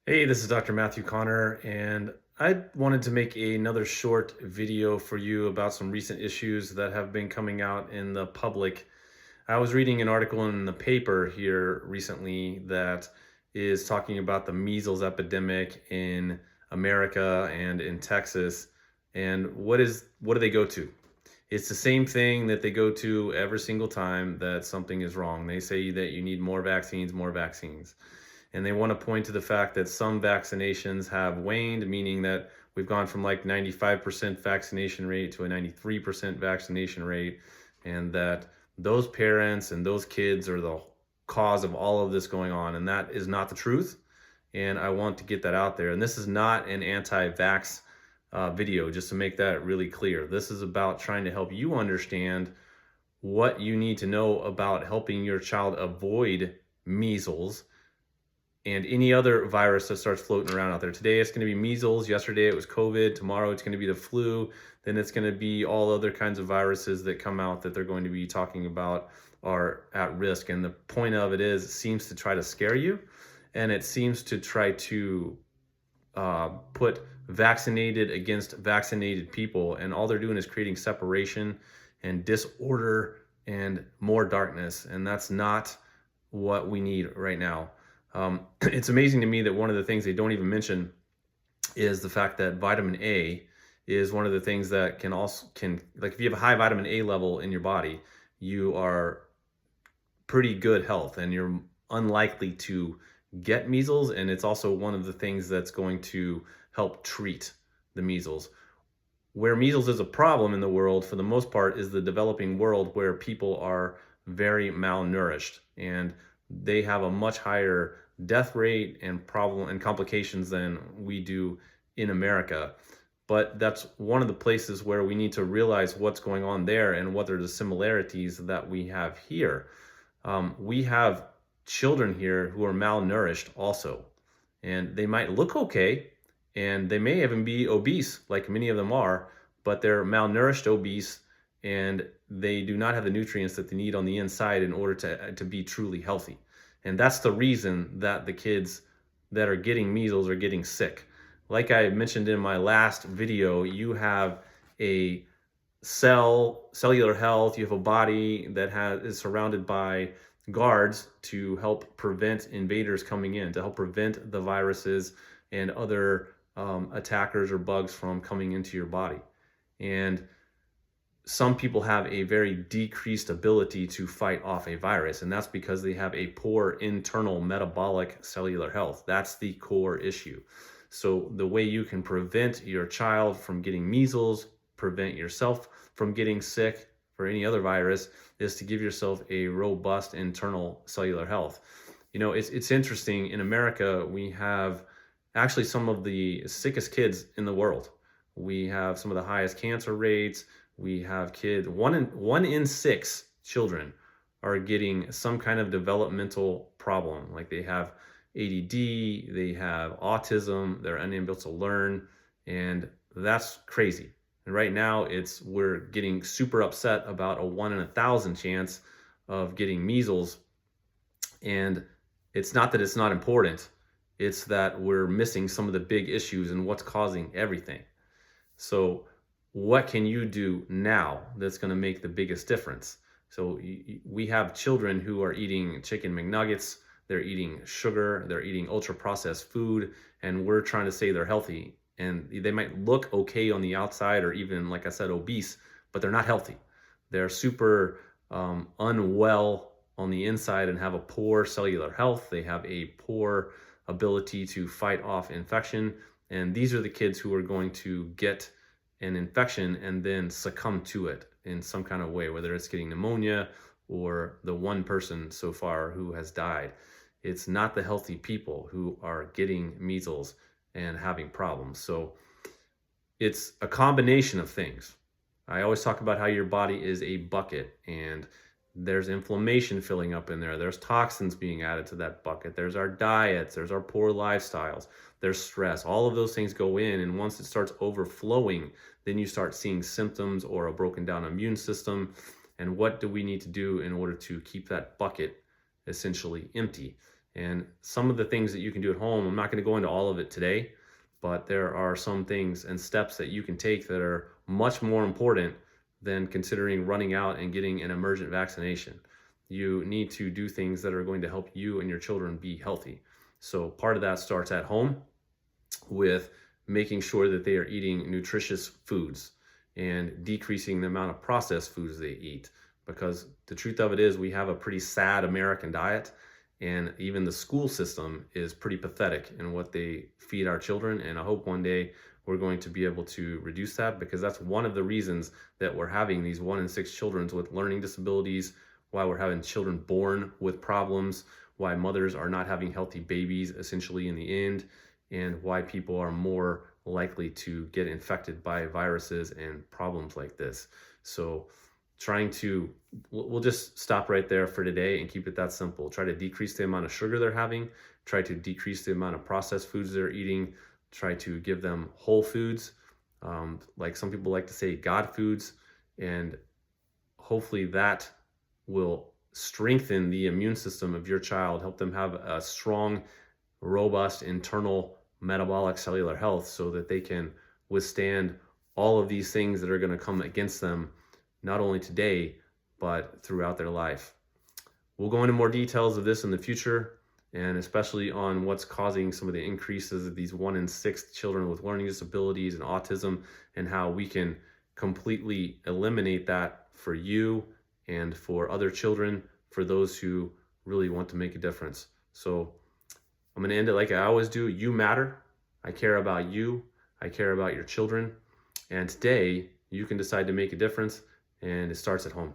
Hey, this is Dr. Matthew Connor, and I wanted to make another short video for you about some recent issues that have been coming out in the public. I was reading an article in the paper here recently that is talking about the measles epidemic in America and in Texas. And what do they go to? It's the same thing that they go to every single time that something is wrong. They say that you need more vaccines, more vaccines. And they want to point to the fact that some vaccinations have waned, meaning that we've gone from like 95% vaccination rate to a 93% vaccination rate, and that those parents and those kids are the cause of all of this going on. And that is not the truth. And I want to get that out there. And this is not an anti-vax video, just to make that really clear. This is about trying to help you understand what you need to know about helping your child avoid measles and any other virus that starts floating around out there. Today it's going to be measles, yesterday it was COVID, tomorrow it's going to be the flu, then it's going to be all other kinds of viruses that come out that they're going to be talking about are at risk. And the point of it is, it seems to try to scare you, and it seems to try to put vaccinated against vaccinated people, and all they're doing is creating separation and disorder and more darkness, and that's not what we need right now. It's amazing to me that one of the things they don't even mention is the fact that vitamin A is one of the things that can like, if you have a high vitamin A level in your body, you are pretty good health and you're unlikely to get measles. And it's also one of the things that's going to help treat the measles. Where measles is a problem in the world, for the most part, is the developing world, where people are very malnourished and they have a much higher death rate and problem and complications than we do in America. But that's one of the places where we need to realize what's going on there and what are the similarities that we have here. We have children here who are malnourished also, and they might look okay, and they may even be obese, like many of them are, but they're malnourished, obese, and they do not have the nutrients that they need on the inside in order to be truly healthy. And that's the reason that the kids that are getting measles are getting sick. Like I mentioned in my last video, you have a cellular health, you have a body that is surrounded by guards to help prevent invaders coming in, to help prevent the viruses and other attackers or bugs from coming into your body. And some people have a very decreased ability to fight off a virus, and that's because they have a poor internal metabolic cellular health. That's the core issue. So the way you can prevent your child from getting measles, prevent yourself from getting sick for any other virus, is to give yourself a robust internal cellular health. You know, it's interesting. In America, we have actually some of the sickest kids in the world. We have some of the highest cancer rates. We have kids, one in six children are getting some kind of developmental problem. Like they have ADD, they have autism, they're unable to learn, and that's crazy. And right now we're getting super upset about a 1 in 1,000 chance of getting measles. And it's not that it's not important, it's that we're missing some of the big issues and what's causing everything. So what can you do now that's going to make the biggest difference? So we have children who are eating chicken McNuggets, they're eating sugar, they're eating ultra processed food, and we're trying to say they're healthy. And they might look okay on the outside, or even, like I said, obese, but they're not healthy. They're super unwell on the inside and have a poor cellular health. They have a poor ability to fight off infection. And these are the kids who are going to get an infection and then succumb to it in some kind of way, whether it's getting pneumonia or the one person so far who has died. It's not the healthy people who are getting measles and having problems. So it's a combination of things. I always talk about how your body is a bucket, and there's inflammation filling up in there. There's toxins being added to that bucket. There's our diets, there's our poor lifestyles, there's stress. All of those things go in, and once it starts overflowing, then you start seeing symptoms or a broken down immune system. And what do we need to do in order to keep that bucket essentially empty? And some of the things that you can do at home, I'm not going to go into all of it today, but there are some things and steps that you can take that are much more important than considering running out and getting an emergent vaccination. You need to do things that are going to help you and your children be healthy. So part of that starts at home with making sure that they are eating nutritious foods and decreasing the amount of processed foods they eat. Because the truth of it is, we have a pretty sad American diet, and even the school system is pretty pathetic in what they feed our children. And I hope one day we're going to be able to reduce that, because that's one of the reasons that we're having these 1 in 6 children with learning disabilities, why we're having children born with problems, why mothers are not having healthy babies essentially in the end, and why people are more likely to get infected by viruses and problems like this. So we'll just stop right there for today and keep it that simple. Try to decrease the amount of sugar they're having, try to decrease the amount of processed foods they're eating, try to give them whole foods, like some people like to say, God foods, and hopefully that will strengthen the immune system of your child, help them have a strong, robust internal metabolic cellular health so that they can withstand all of these things that are going to come against them, not only today, but throughout their life. We'll go into more details of this in the future, and especially on what's causing some of the increases of these 1 in 6 children with learning disabilities and autism, and how we can completely eliminate that for you and for other children, for those who really want to make a difference. So I'm going to end it like I always do. You matter. I care about you. I care about your children. And today, you can decide to make a difference, and it starts at home.